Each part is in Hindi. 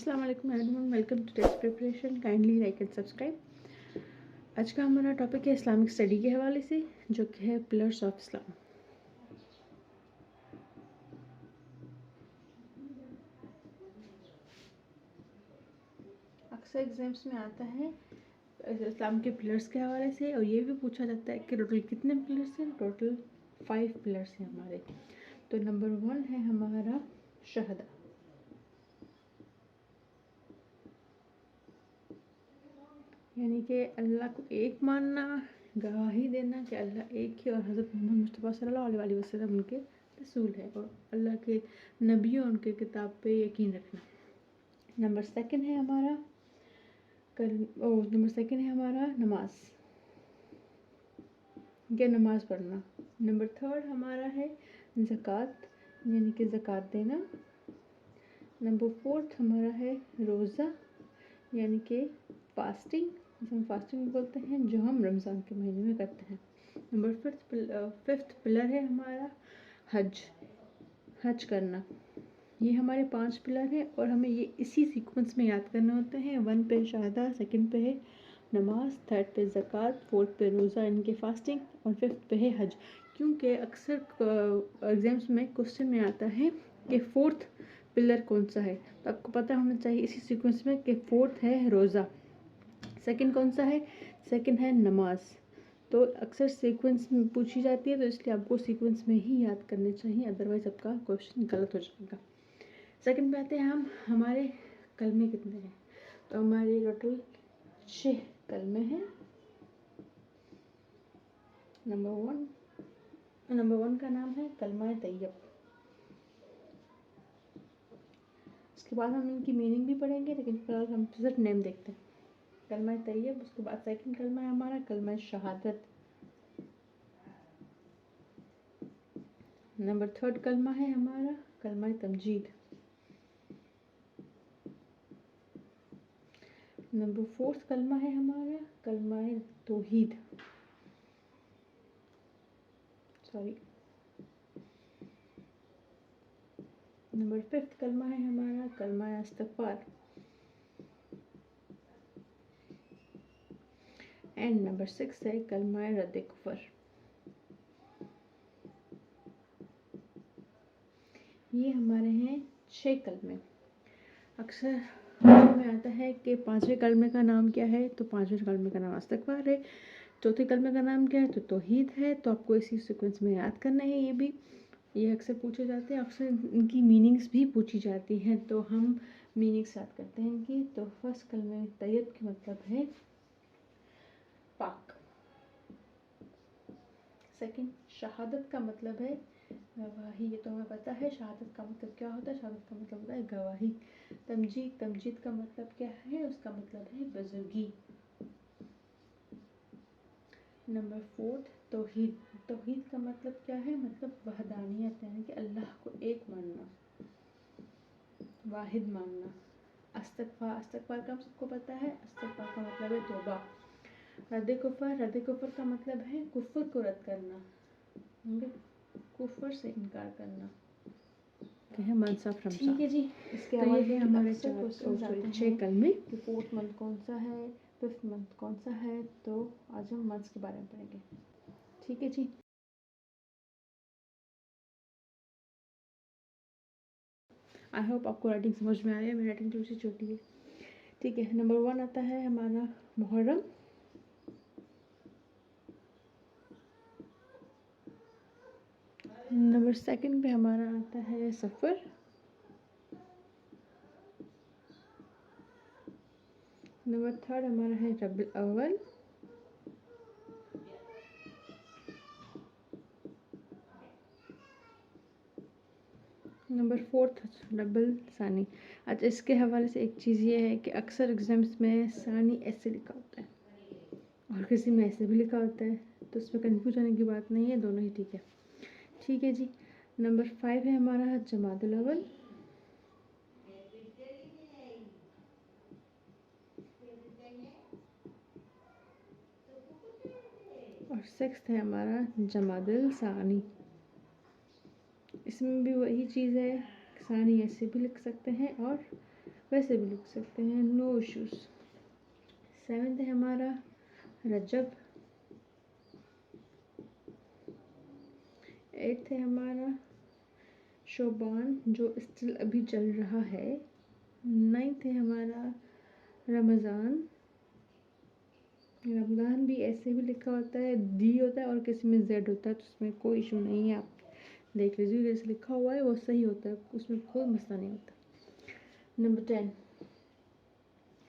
अस्सलाम वालेकुम everyone, welcome to test preparation. Kindly like and subscribe. आज का हमारा टॉपिक है इस्लामिक स्टडी के हवाले से, जो कि है पिलर्स ऑफ इस्लाम। अक्सर एग्जाम्स में आता है इस्लाम के पिलर्स के हवाले से, और ये भी पूछा जाता है कि टोटल कितने पिलर्स हैं। टोटल 5 पिलर्स हैं हमारे। तो नंबर 1 है हमारा शहादा, यानी कि अल्लाह को एक मानना, गवाही देना कि अल्लाह एक ही और हज़रत मोहम्मद मुस्तफ़ा सल्लल्लाहु अलैहि वसल्लम उनके रसूल है, और अल्लाह के नबियों उनके किताब पे यकीन रखना। नंबर 2 है हमारा नमाज या नमाज पढ़ना। नंबर 3 हमारा है ज़कात, यानी कि ज़कात देना। नंबर 4 हमारा है रोज़ा, यानी कि फास्टिंग, जिसे हम फास्टिंग बोलते हैं, जो हम रमज़ान के महीने में करते हैं। नंबर 5 पिलर है हमारा हज करना। ये हमारे 5 पिलर हैं, और हमें ये इसी सीक्वेंस में याद करने होते हैं। 1 पे शहादा, 2 पे है नमाज, 3 पे ज़कात, 4 पे रोज़ा इनके फास्टिंग, और 5 पे है हज। क्योंकि अक्सर एग्जाम्स में क्वेश्चन में आता है कि 4th पिलर कौन सा है, तो आपको पता होना चाहिए इसी सीक्वेंस में कि 4th है रोज़ा, 2 कौन सा है, 2 है नमाज। तो अक्सर सीक्वेंस में पूछी जाती है, तो इसलिए आपको सीक्वेंस में ही याद करने चाहिए, अदरवाइज आपका क्वेश्चन गलत हो जाएगा। 2 पे आते हैं हम, हमारे कलमे कितने हैं। तो हमारे टोटल 6 कलमे हैं। नंबर 1 का नाम है कलमा तैयब। इसके बाद हम इनकी मीनिंग भी पढ़ेंगे, लेकिन फिलहाल हम सिर्फ नेम देखते हैं। कलमा तैयब, उसके बाद 2 कलमा है हमारा कलमा शहादत। नंबर 3 कलमा है हमारा कलमा तमजीद। नंबर 4 कलमा है हमारा कलमा तौहीद। नंबर 5 कलमा है हमारा कलमा इस्तग़फ़ार। एंड नंबर 6 है कलमा रद्द कुफर। ये हमारे हैं 6 कलमे। अक्सर में आता है कि 5वें कलमे का नाम क्या है, तो 5वें कलमे का नाम इस्तग़फ़ार है। 4थे कलमे का नाम क्या है, तो तौहीद है। तो आपको इसी सीक्वेंस में याद करना है। ये अक्सर पूछे जाते हैं, अक्सर इनकी मीनिंग्स भी पूछी जाती हैं, तो हम मीनिंग्स याद करते हैं कि तो फर्स्ट कलमे तैयब का मतलब है पाक। 2 शहादत का मतलब है गवाही, ये तो हमें पता है। शहादत का मतलब क्या होता है, शहादत का मतलब होता है गवाही। तमजीद का मतलब क्या है, उसका मतलब है बुजुर्गी। नंबर 4 तौहीद का मतलब क्या है, मतलब वहदानियत, यानी कि अल्लाह को एक मानना, वाहिद मानना। इस्तग़फ़ार का सबको पता है, इस्तग़फ़ार का मतलब है तौबा। रद्द कुफर का मतलब है कुफर को रद्द करना, कुफर से इनकार करना। ठीक है जी, इसके तो ये है हमारे 6 कलमे कि 4th मंथ कौन सा है, 5th मंथ कौन सा है। तो आज हम मंथ्स के बारे में पढ़ेंगे। ठीक है जी। आई होप आपको राइटिंग समझ में आ रही है। मेरी राइटिंग थोड़ी सी छोटी है। ठीक है, नंबर 1 आता है हमारा मुहर्रम। नंबर 2 पे हमारा आता है सफ़र। नंबर 3 हमारा है रबीउल अव्वल। नंबर 4 रबीउल सानी। अच्छा, इसके हवाले से एक चीज़ ये है कि अक्सर एग्जाम्स में सानी ऐसे लिखा होता है और किसी में ऐसे भी लिखा होता है, तो इसमें कन्फ्यूज होने की बात नहीं है, दोनों ही ठीक है। ठीक है जी। नंबर 5 है हमारा जमादुल अव्वल। और 6 है हमारा जमादुल सानी। इसमें भी वही चीज़ है, सानी ऐसे भी लिख सकते हैं और वैसे भी लिख सकते हैं, नो इश्यूज। 7 है हमारा रजब। 8 है हमारा शोबान जो स्टिल अभी चल रहा है। 9 है हमारा रमज़ान। रमज़ान भी ऐसे भी लिखा होता है, दी होता है और किसी में जेड होता है, तो उसमें कोई इशू नहीं है, आप देख लीजिए जैसे लिखा हुआ है वो सही होता है, उसमें कोई मसला नहीं होता। नंबर 10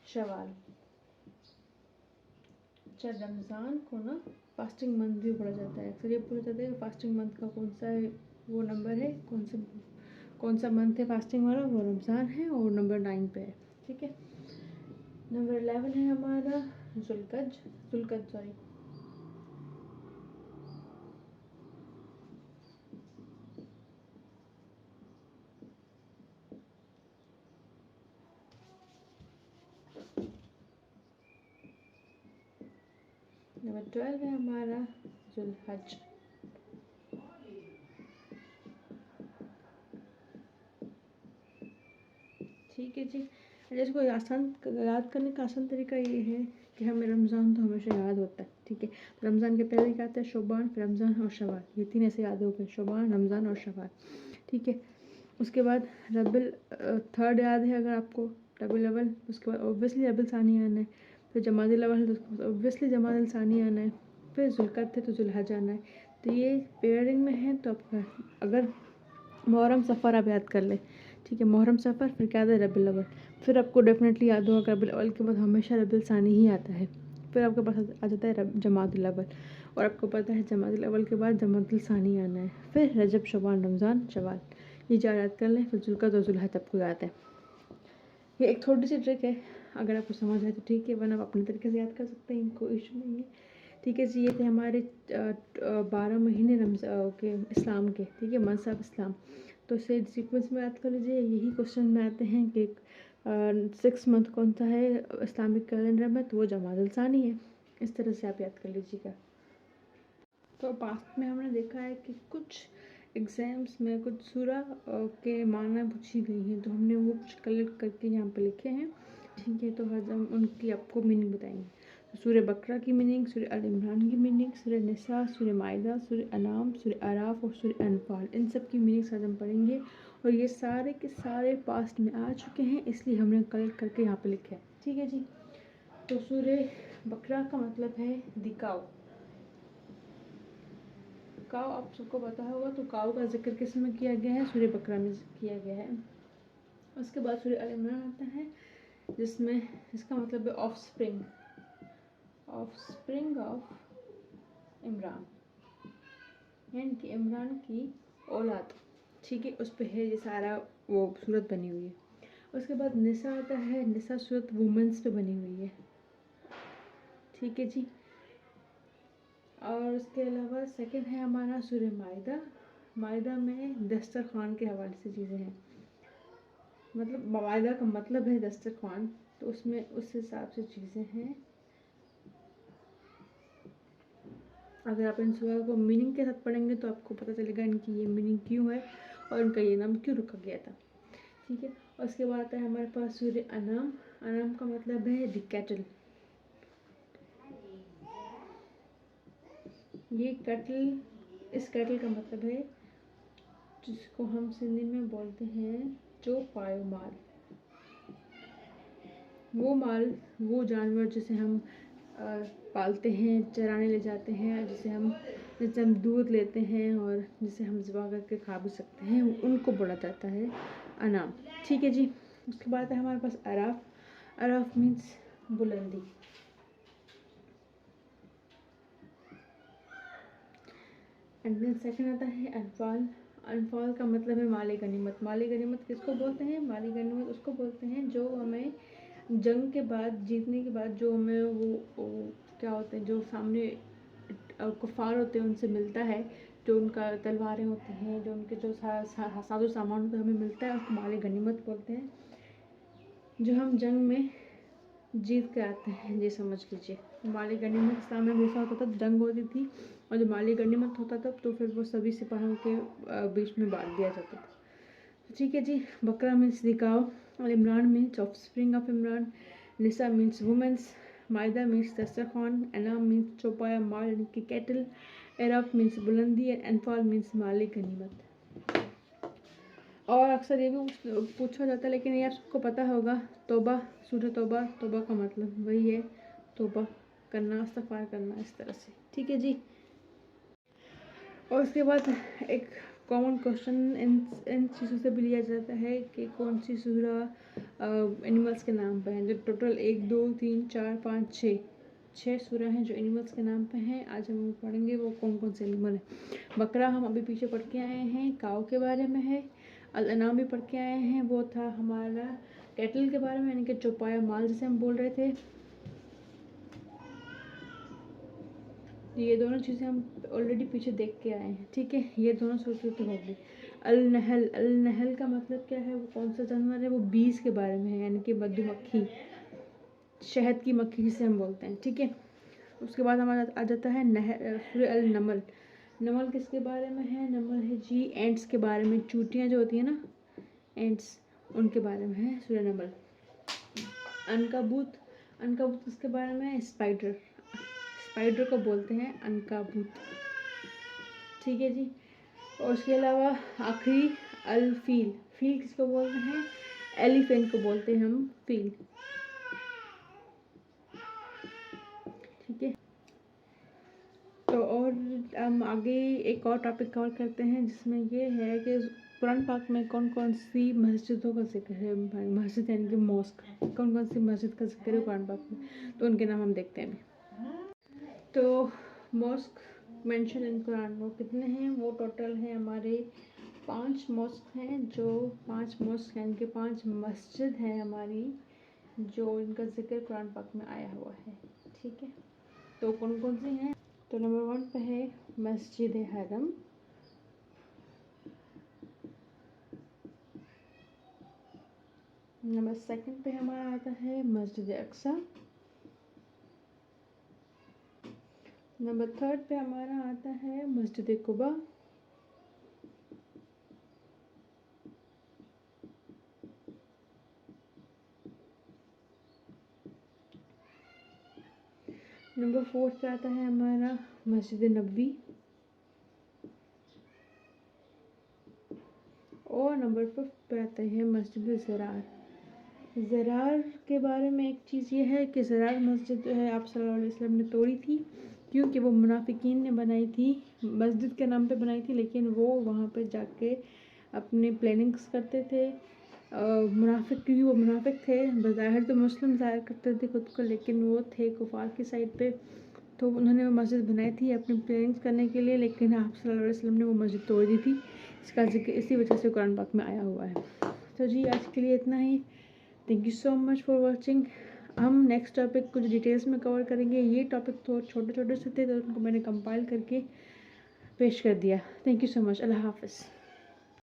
शवाल। अच्छा, रमज़ान को ना फास्टिंग मंथ भी पढ़ा जाता है। अक्सर ये पूछा जाता है कि फास्टिंग मंथ का कौन सा है, वो नंबर है, कौन सा मंथ है फास्टिंग वाला, वो रमज़ान है और नंबर 9 पे है। ठीक है। नंबर 11 है हमारा जुल्कज सॉरी। नंबर 12 है हमारा जुल्हज। ठीक है जी। इसको आसान याद करने का आसान तरीका ये है कि हमें रमज़ान तो हमेशा याद होता है। ठीक है, रमज़ान के पहले क्या आता है, शोबान, फिर रमज़ान और शवाल, ये 3 ऐसे याद हो गए, शोबान, रमज़ान और शवाल। ठीक है, उसके बाद रबिल थर्ड याद है अगर आपको, रबिल अव्वल, उसके बाद ऑब्वियसली रबिल सानी आना है, फिर जमादिल अव्वल है तो ऑब्वियसली जमादिल सानी आना है, फिर जुल्कद है तो जुल्हज आना है। तो ये पेयरिंग में है, तो आपका अगर मुहर्रम सफ़र आप याद कर ले। ठीक है, मुहर्रम सफ़र, फिर क्या आता है रबिल अव्वल, फिर आपको डेफिनेटली याद होगा रबिल अव्वल के बाद हमेशा रबिल सानी ही आता है, फिर आपके पास आ जाता है जमादिल अव्वल, और आपको पता है जमादिल अव्वल के बाद जमादिल सानी आना है, फिर रजब, शबान, रमज़ान, शवाल, ये 4 याद कर लें, फिर जुल्कद और जुल्हज आपको याद है। ये एक थोड़ी सी ट्रिक है, अगर आपको समझ आए तो ठीक है, वरना आप अपने तरीके से याद कर सकते हैं, कोई इशू नहीं है। ठीक है जी, ये थे हमारे 12 महीने के इस्लाम के। ठीक है, मंथ ऑफ इस्लाम, तो इसे सीक्वेंस में याद कर लीजिए। यही क्वेश्चन में आते हैं कि 6 मंथ कौन सा है इस्लामिक कैलेंडर में, तो वो जमादुल सानी है। इस तरह से आप याद कर लीजिएगा। तो पास्ट में हमने देखा है कि कुछ एग्ज़ाम्स में कुछ सूरा के माना पूछी गई हैं, तो हमने वो कुछ कलेक्ट करके यहाँ पे लिखे हैं। ठीक है, तो हम उनकी आपको मीनिंग बताएंगे। तो सूर्य बकरा की मीनिंग, सूर्य अल इमरान की मीनिंग, सूर्य निसा, सूर्य माइदा, सूर्य अनाम, सूर्य अराफ और सूर्य अनफाल, इन सब की मीनिंग्स आज हम पढ़ेंगे। और ये सारे के सारे पास्ट में आ चुके हैं, इसलिए हमने कलेक्ट करके यहाँ पे लिखे हैं। ठीक है जी। तो सूर्य बकरा का मतलब है दिकाओ। काव आप सबको पता होगा, तो काव का जिक्र किस में किया गया है, सूर्य बकरा में किया गया है। उसके बाद सूर्य अल इमरान आता है, जिसमें इसका मतलब है ऑफ स्प्रिंग ऑफ इमरान, यानी कि इमरान की औलाद। ठीक है, उस पर है ये सारा वो सूरत बनी हुई है। उसके बाद निसा आता है, निसा सूरत वुमेंस पे बनी हुई है। ठीक है जी। और उसके अलावा सेकंड है हमारा सूर्य माइदा। माइदा में दस्तरखान के हवाले से चीज़ें हैं, मतलब माइदा का मतलब है दस्तरखान, तो उसमें उस हिसाब से चीज़ें हैं। अगर आप इन सूरा को मीनिंग के साथ पढ़ेंगे तो आपको पता चलेगा इनकी ये मीनिंग क्यों है और इनका ये नाम क्यों रखा गया था। ठीक है, और उसके बाद आता है हमारे पास सूर्य अनाम। अनाम का मतलब है द कैटल। ये कैटल, इस कैटल का मतलब है जिसको हम सिंधी में बोलते हैं जो पायो माल। वो माल, वो जानवर जिसे हम पालते हैं, चराने ले जाते हैं, जिसे हम दूध लेते हैं और जिसे हम ज़िबा करके खा भी सकते हैं, उनको बोला जाता है अनाम। ठीक है जी। उसके बाद है हमारे पास अराफ। अराफ मीन्स बुलंदी। एंड देन सेकंड आता है अनफाल। अनफाल का मतलब है माली गनीमत। माली गनीमत किसको बोलते हैं, माली गनीमत उसको बोलते हैं जो हमें जंग के बाद, जीतने के बाद जो हमें वो क्या होते हैं, जो सामने कुफार होते हैं उनसे मिलता है, जो उनका तलवारें होती हैं, जो उनके जो साजो सामान होता है हमें मिलता है, उसको माली गनीमत बोलते हैं। जो हम जंग में जीत के आते हैं, ये समझ लीजिए। माली गनीमत इस्लाम में हमेशा होता था, जंग होती थी और जो माली गनीमत होता था तो फिर वो सभी सिपाहियों के बीच में बांट दिया जाता था। ठीक है जी। बकरा मीन्स दिकाओ, और Imran means of spring of Imran, Nisa means women's, Maida means दस्तरखान, एनाम मीन्स चौपाया माल यानी कि कैटल, एरफ मीन्स बुलंदी, एंड अनफाल मीन्स माल गनीमत। और अक्सर ये भी पूछा जाता है, लेकिन ये आप सबको पता होगा, तौबा, सूरह तौबा, तौबा का मतलब वही है तौबा करना, इस्तग़फ़ार करना, इस तरह से। ठीक है जी। और उसके बाद एक कॉमन क्वेश्चन इन चीज़ों से भी लिया जाता है कि कौन सी सूरह एनिमल्स के नाम पे हैं। जो टोटल 1 2 3 4 5 6 सूरह हैं जो एनिमल्स के नाम पे हैं। आज हम पढ़ेंगे वो कौन कौन से एनिमल हैं। बकरा हम अभी पीछे पढ़ के आए हैं, काऊ के बारे में है। अल-अनाम भी पढ़ के आए हैं, वो था हमारा कैटल के बारे में, यानी कि चौपाया माल जिसे हम बोल रहे थे। ये दोनों चीज़ें हम ऑलरेडी पीछे देख के आए हैं। ठीक है, ये दोनों सूरतें तो होगी। अल-नहल, अल-नहल का मतलब क्या है, वो कौन सा जानवर है, वो बीज के बारे में है, यानी कि मधुमक्खी, शहद की मक्खी जिसे हम बोलते हैं। ठीक है, उसके बाद हमारा आ जाता है सूरह अल-नमल। नमल किसके बारे में है, नमल है जी एंट्स के बारे में, चूटियाँ जो होती हैं ना, एंट्स, उनके बारे में है सूरह नमल। अनकबूत, अनकबूत किसके बारे में है, स्पाइडर, स्पाइडर को बोलते हैं अनकबूत। ठीक है जी। और उसके अलावा आखिरी अल-फील, फील किसको बोलते हैं, एलिफेंट को बोलते हैं हम फील। ठीक है, तो और हम आगे एक और टॉपिक कवर करते हैं, जिसमें ये है कि कुरान पाक में कौन कौन सी मस्जिदों का जिक्र है। मस्जिद यानी कि मॉस्क, कौन कौन सी मस्जिद का जिक्र है कुरान पाक में, तो उनके नाम हम देखते हैं अभी। तो मॉस्क मेंशन इन कुरान वो कितने हैं, वो टोटल हैं हमारे 5 मॉस्क हैं, जो 5 मॉस्क यानी कि 5 मस्जिद हैं हमारी, जो इनका जिक्र कुरान पाक में आया हुआ है। ठीक है, तो कौन कौन सी हैं। तो नंबर 1 पे है मस्जिद हरम, नंबर 2 पे हमारा आता है मस्जिद अक्सा, नंबर 3 पे हमारा आता है मस्जिद कुबा, नंबर 4 पे आता है हमारा मस्जिद नबवी, और नंबर 5 पे आता है मस्जिद ज़रार। ज़रार के बारे में एक चीज़ ये है कि ज़रार मस्जिद जो है आप सल्लल्लाहु अलैहि वसल्लम ने तोड़ी थी, क्योंकि वो मुनाफिकीन ने बनाई थी, मस्जिद के नाम पे बनाई थी, लेकिन वो वहाँ पे जाके अपने प्लानिंग्स करते थे। मुनाफिक, क्योंकि वो मुनाफिक थे, बज़ाहिर तो मुस्लिम ज़ाहिर करते थे खुद को, लेकिन वो थे कुफार की साइड पे, तो उन्होंने वो मस्जिद बनाई थी अपनी प्लानिंग्स करने के लिए, लेकिन आप सल्लल्लाहु अलैहि वसल्लम ने वो मस्जिद तोड़ दी थी। इसका जिक्र इसी वजह से कुरान पाक में आया हुआ है। तो जी आज के लिए इतना ही। Thank you so much for watching. हम नेक्स्ट टॉपिक कुछ डिटेल्स में कवर करेंगे। ये टॉपिक तो छोटे छोटे से थे, तो उनको मैंने कंपाइल करके पेश कर दिया। Thank you so much. अल्लाह हाफ़िज़।